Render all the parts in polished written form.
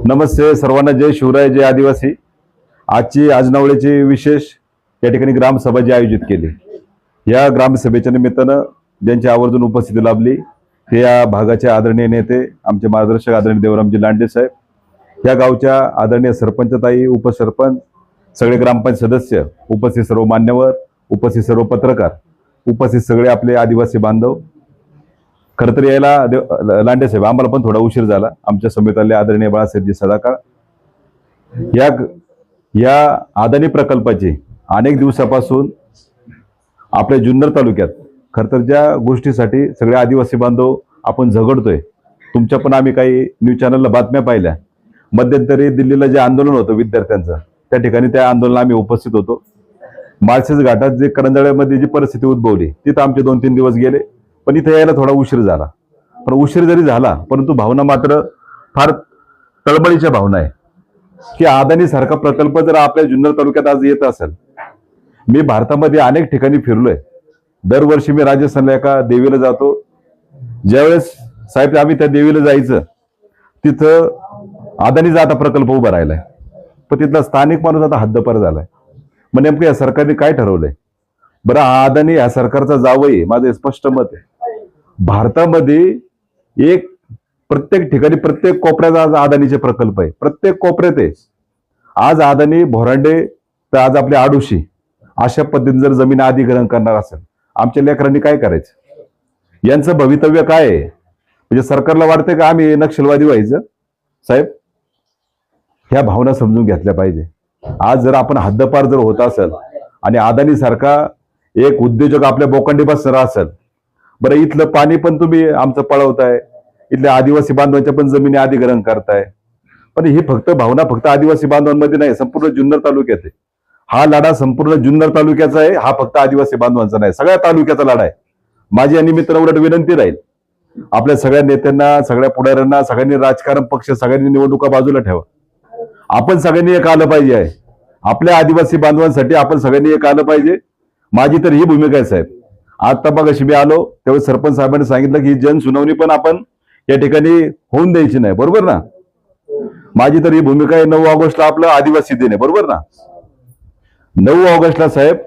नमस्ते सर्वांना, जय शिवराय, जय आदिवासी। आजची आजनावळेची विशेष या ठिकाणी ग्रामसभा जी आयोजित केली, या ग्रामसभेच्या निमित्तानं ज्यांची आवर्जून उपस्थिती लाभली ते या भागाचे आदरणीय नेते, आमचे मार्गदर्शक आदरणीय देवरामजी लांडे साहेब, या गावच्या आदरणीय सरपंचताई, उपसरपंच, सगळे ग्रामपंचायत सदस्य, उपस्थित सर्व मान्यवर, उपस्थित सर्व पत्रकार, उपस्थित सगळे आपले आदिवासी बांधव। खरं तर यायला लांडे साहेब आम्हाला पण थोडा उशीर झाला, आमच्या समितीतले आदरणीय बाळासाहेबजी सदाकाळ या अदानी प्रकल्पाची अनेक दिवसापासून आपल्या जुन्नर तालुक्यात खरं तर ज्या गोष्टीसाठी सगळे आदिवासी बांधव आपण झगडतोय, तुमच्या पण आम्ही काही न्यूज चॅनलला बातम्या पाहिल्या। मध्यंतरी दिल्लीला जे आंदोलन होतं विद्यार्थ्यांचं, त्या ठिकाणी त्या आंदोलनाला आम्ही उपस्थित होतो। माळशेज घाटात जे करंजाळ्यामध्ये जी परिस्थिती उद्भवली तिथं आमचे 2-3 दिवस गेले, पण इथे यायला थोडा उशीर झाला। पण उशीर जरी झाला परंतु भावना मात्र फार तळमळीच्या भावना आहे की अदानी सारखा प्रकल्प जर आपल्या जुन्नर तालुक्यात आज येत असेल। मी भारतामध्ये अनेक ठिकाणी फिरलोय, दरवर्षी मी राजस्थानला एका देवीला जातो। ज्यावेळेस साहेब आम्ही त्या देवीला जायचं, तिथं अदानीचा आता प्रकल्प उभा राहिलाय, पण तिथला स्थानिक माणूस आता हद्दपार झालाय। मग नेमकं या सरकारने काय ठरवलंय? बरं, अदानी या सरकारचा जावई, माझं स्पष्ट मत आहे, भारतामध्ये एक प्रत्येक ठिकाणी प्रत्येक कोपऱ्यात आज अदानीचे प्रकल्प आहे, प्रत्येक कोपऱ्यात आहे। आज अदानी, भोरांडे, तर आज आपले आडुशी, अशा पद्धतीने जर जमीन अधिग्रहण करणार असेल, आमच्या लेकरांनी काय करायचं? यांचं भवितव्य काय आहे? म्हणजे सरकारला वाटतंय का आम्ही नक्षलवादी व्हायचं? साहेब, ह्या भावना समजून घेतल्या पाहिजे। आज जर आपण हद्दपार जर होत असेल आणि अदानी सारखा एक उद्योजक आपल्या बोकांडी बसणार असेल, बरं इथलं पाणी पण तुम्ही आमचं पळवताय, इथल्या आदिवासी बांधवांच्या पण जमिनी अधिग्रहण करताय, पण ही फक्त भावना फक्त आदिवासी बांधवांमध्ये नाही, संपूर्ण जुन्नर तालुक्यात आहे। हा लढा संपूर्ण जुन्नर तालुक्याचा आहे, हा फक्त आदिवासी बांधवांचा नाही, सगळ्या तालुक्याचा लढा आहे। माझी या निमित्तानं उलट विनंती राहील आपल्या सगळ्या नेत्यांना, सगळ्या पुढाऱ्यांना, सगळ्यांनी राजकारण पक्ष, सगळ्यांनी निवडणुका बाजूला ठेवा। आपण सगळ्यांनी एक आलं पाहिजे आहे, आपल्या आदिवासी बांधवांसाठी आपण सगळ्यांनी एक आलं पाहिजे। माझी तर ही भूमिका आहे साहेब। आता बघाशी मी आलो त्यावेळी सरपंच साहेबांनी सांगितलं की जनसुनावणी पण आपण या ठिकाणी होऊन द्यायची नाही, बरोबर ना? माझी तर ही भूमिका आहे। 9 ऑगस्टला आपलं आदिवासी दिन आहे, बरोबर ना? 9 ऑगस्टला साहेब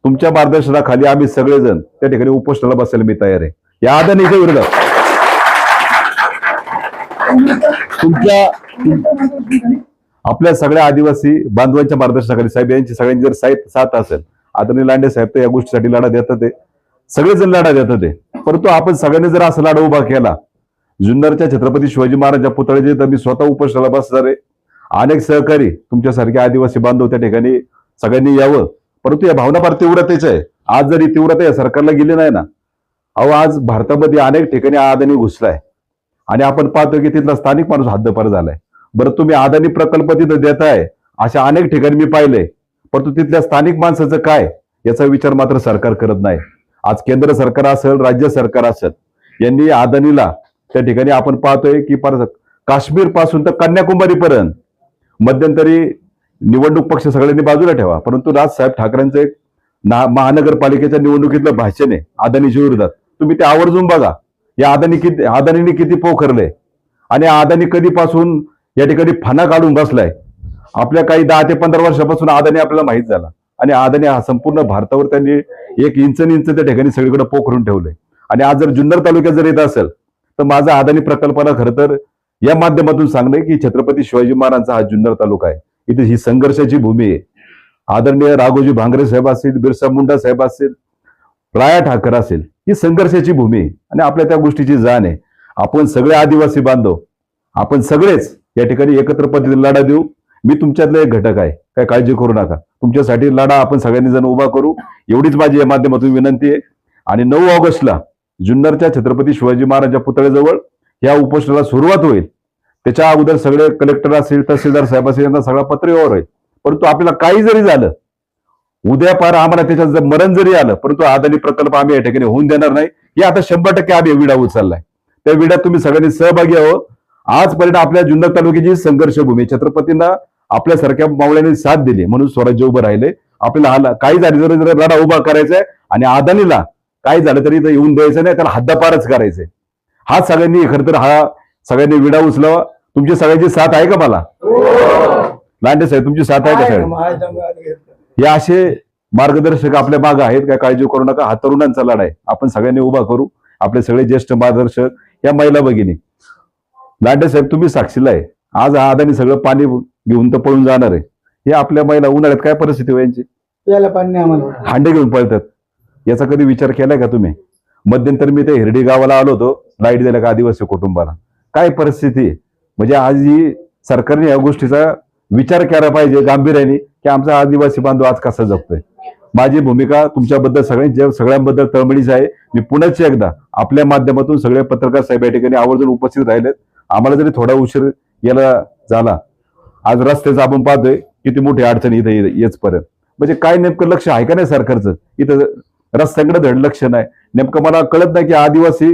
तुमच्या मार्गदर्शनाखाली आम्ही सगळेजण त्या ठिकाणी उपोषणाला बसायला मी तयार आहे, या अदानीच्या विरोधात। तुमच्या आपल्या सगळ्या आदिवासी बांधवांच्या मार्गदर्शनाखाली साहेब, यांची सगळ्यांची जर साथ असेल, आदरणीय लांडे साहेब तर या गोष्टीसाठी लढा देतात, सगळेजण लढा देतात, परंतु आपण सगळ्यांनी जर असा लढा उभा केला, जुन्नरच्या छत्रपती शिवाजी महाराजांच्या पुतळ्याचे तर मी स्वतः उपोषणाला बसणार आहे। अनेक सहकारी तुमच्यासारखे आदिवासी बांधव त्या ठिकाणी सगळ्यांनी यावं, परंतु या भावना फार तीव्रतेच आहे। आज जरी तीव्रता या सरकारला गेली नाही ना, अहो आज भारतामध्ये अनेक ठिकाणी अदानी घुसलाय आणि आपण पाहतो की तिथला स्थानिक माणूस हद्दपार झालाय। बरं, तुम्ही अदानी प्रकल्प तिथं देताय, अशा अनेक ठिकाणी मी पाहिलंय, परंतु तिथल्या स्थानिक माणसाचं काय याचा विचार मात्र सरकार करत नाही। आज केंद्र सरकार असेल, राज्य सरकार असेल, यांनी अदानीला त्या ठिकाणी आपण पाहतोय की काश्मीर पासून तर कन्याकुमारी पर्यंत मध्यंतरी निवडणूक पक्ष सगळ्यांनी बाजूला ठेवा, परंतु राजसाहेब ठाकरेंचं एक महानगरपालिकेच्या निवडणुकीतलं भाषण आहे अदानीच्या विरोधात, तुम्ही ते आवर्जून बघा। या अदानीने किती पोखरले आणि अदानी कधीपासून या ठिकाणी फणा काढून बसलाय। आपल्या काही 10 ते 15 वर्षापासून अदानी आपल्याला माहित झाला आणि अदानी हा संपूर्ण भारतावर त्यांनी एक इंच त्या ठिकाणी सगळीकडे पोखरून ठेवलंय। आणि आज जर जुन्नर तालुक्यात जर येत असेल तर माझा अदानी प्रकल्पाला खरं तर या माध्यमातून सांगणं की छत्रपती शिवाजी महाराजांचा हा जुन्नर तालुका आहे, इथे ही संघर्षाची भूमी आहे। आदरणीय राघोजी भांगरे साहेब असतील, बिरसा मुंडा साहेब असतील, राया ठाकर असेल, ही संघर्षाची भूमी आहे आणि आपल्या त्या गोष्टीची जाण आहे। आपण सगळे आदिवासी बांधव, आपण सगळेच या ठिकाणी एकत्र पद्धतीने लढा देऊ। मी तुमच्यातला एक घटक आहे, काय काळजी करू नका, तुमच्यासाठी लढा आपण सगळ्यांनी जण उभा करू, एवढीच माझी या माध्यमातून विनंती आहे। आणि 9 ऑगस्टला जुन्नरच्या छत्रपती शिवाजी महाराजांच्या पुतळ्याजवळ या उपोषणाला सुरुवात होईल। त्याच्या अगोदर सगळे कलेक्टर असतील, तहसीलदार साहेब असतील, यांना सगळा पत्र व्यवहार होईल। परंतु आपल्याला काही जरी झालं, उद्या पार आम्हाला त्याच्यात जर मरण जरी आलं, परंतु अदानी प्रकल्प आम्ही या ठिकाणी होऊन देणार नाही। हे आता 100% आम्ही विडा उचललाय, त्या विड्यात तुम्ही सगळ्यांनी सहभागी व्हावं। आजपर्यंत आपल्या जुन्नर तालुक्याची संघर्षभूमी, छत्रपतींना आपल्यासारख्या मावळ्यांनी साथ दिली म्हणून स्वराज्य उभं राहिले। आपल्याला काही झाली जर लढा उभा करायचा आहे आणि अदानीला काय झालं तरी येऊन द्यायचं नाही, त्याला हद्दपारच करायचंय। हा सगळ्यांनी खरं तर हा सगळ्यांनी विडा उचलावा। तुमची सगळ्यांची साथ आहे का मला? लांडे साहेब तुमची साथ आहे का सगळ्यांची? हे असे मार्गदर्शक आपल्या मागे आहेत, काय काळजी करू नका. हा तरुणांचा लढा आहे, आपण सगळ्यांनी उभा करू. आपले सगळे ज्येष्ठ मार्गदर्शक, या महिला भगिनी, लांडे साहेब तुम्ही साक्षीला आहे. आज हा अदानी सगळं पाणी घेऊन तर पळून जाणार आहे. हे आपल्या महिला उन्हाळ्यात काय परिस्थिती व्हायची? याला पाणी आम्हाला हांडे घेऊन पळतात. याचा कधी विचार केलाय का तुम्ही? मध्यंतरी मी ते हिरडी गावाला आलो होतो, लाईट दिल्या का आदिवासी कुटुंबाला. काय परिस्थिती आहे? म्हणजे आज ही सरकारने या गोष्टीचा विचार केला पाहिजे गांभीर्याने, की आमचा आदिवासी बांधव आज कसा जगतोय. माझी भूमिका तुमच्याबद्दल सगळ्यांबद्दल तळमळीच आहे. मी पुन्हा एकदा आपल्या माध्यमातून सगळे पत्रकार साहेब या ठिकाणी आवर्जून उपस्थित राहिलेत. आम्हाला जरी थोडा उशीर याला झाला, आज रस्त्याचं आपण पाहतोय किती मोठी अडचणी इथे येचपर्यंत. म्हणजे काय नेमकं लक्ष आहे का नाही सरकारचं? इथं रस्त्याकडे धड लक्ष नाही. नेमकं मला कळत नाही की आदिवासी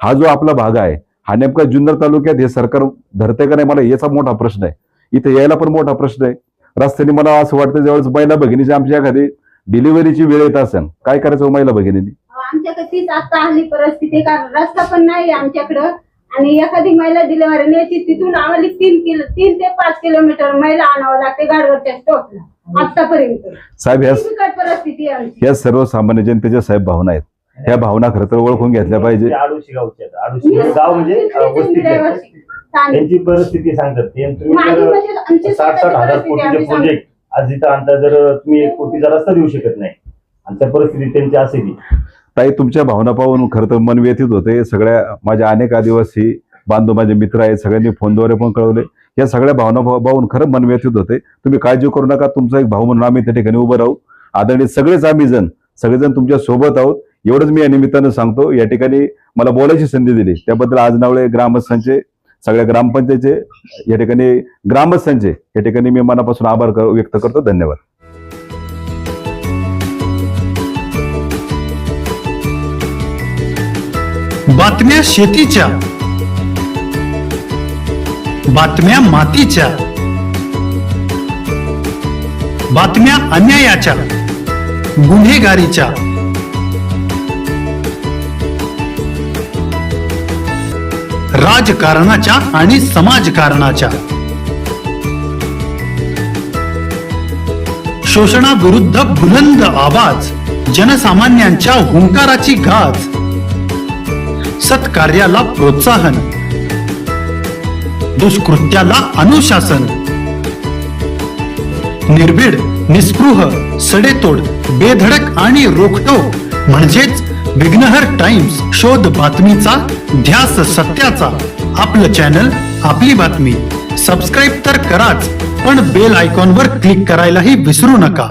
हा जो आपला भाग आहे, हा नेमका जुन्नर तालुक्यात हे सरकार धरते का नाही, मला याचा मोठा प्रश्न आहे. इथे यायला पण मोठा प्रश्न आहे. रस्त्याने मला असं वाटतं ज्यावेळेस महिला भगिनीची आमच्या एखादी डिलिव्हरीची वेळ येत असेल, काय करायचं महिला भगिनींनी? आमच्याकडे तीच आता हल्ली परिस्थिती, कारण रस्ता पण नाही आमच्याकडं. आणि एखादी महिला डिलिव्हरी न्यायची, तिथून आम्हाला 3 ते 5 किलोमीटर महिला आणावं लागते गाडवरच्या स्टॉपला आतापर्यंत. साहेब बिकट परिस्थिती आहे आमची. या सर्वसामान्य जनतेच्या साहेब भावना आहेत. ह्या भावना खरं तर ओळखून घेतल्या पाहिजे. आडोशी गावचे आडोशी गाव म्हणजे वस्ती त्यांची परिस्थिती सांगतात. तुम्ही 60,000 कोटीचे प्रोजेक्ट आज जिथं आणता, जर तुम्ही 1 कोटीचा रस्ता देऊ शकत नाही, आणि त्या परिस्थिती त्यांची असेल. ताई तुमच्या भावना पाहून खरं तर मन व्यथित होते. सगळ्या माझ्या अनेक आदिवासी बांधव, माझे मित्र आहेत, सगळ्यांनी फोनद्वारे पण कळवले. या सगळ्या भावना पाहून खरं मन व्यथित होते. तुम्ही काळजी करू नका, तुमचा एक भाऊ म्हणून आम्ही त्या ठिकाणी उभं राहू. आदरणीय सगळेच आम्ही सगळेजण तुमच्या सोबत आहोत. एवढंच मी या निमित्तानं सांगतो. या ठिकाणी मला बोलायची संधी दिली त्याबद्दल आजनावळे ग्रामस्थांचे, सगळ्या ग्रामपंचायतचे, या ठिकाणी ग्रामस्थांचे या ठिकाणी मी मनापासून आभार व्यक्त करतो. धन्यवाद. बातम्या शेतीच्या, बातम्या मातीच्या, बातम्या अन्यायाच्या, गुन्हेगारीच्या, राजकारणाच्या आणि समाजकारणाच्या, शोषणाविरुद्ध बुलंद आवाज, जनसामान्यांच्या हुंकाराची गाज, सत्कार्याला प्रोत्साहन, दुष्कृत्याला अनुशासन, निर्भीड, निस्पृह, सडेतोड, बेधडक आणि रोखटोक म्हणजेच विघ्नहर टाइम्स. शोध बातमीचा, ध्यास सत्याचा. आपलं चॅनल, आपली बातमी. सबस्क्राईब तर कराच, पण बेल आयकॉनवर क्लिक करायलाही विसरू नका.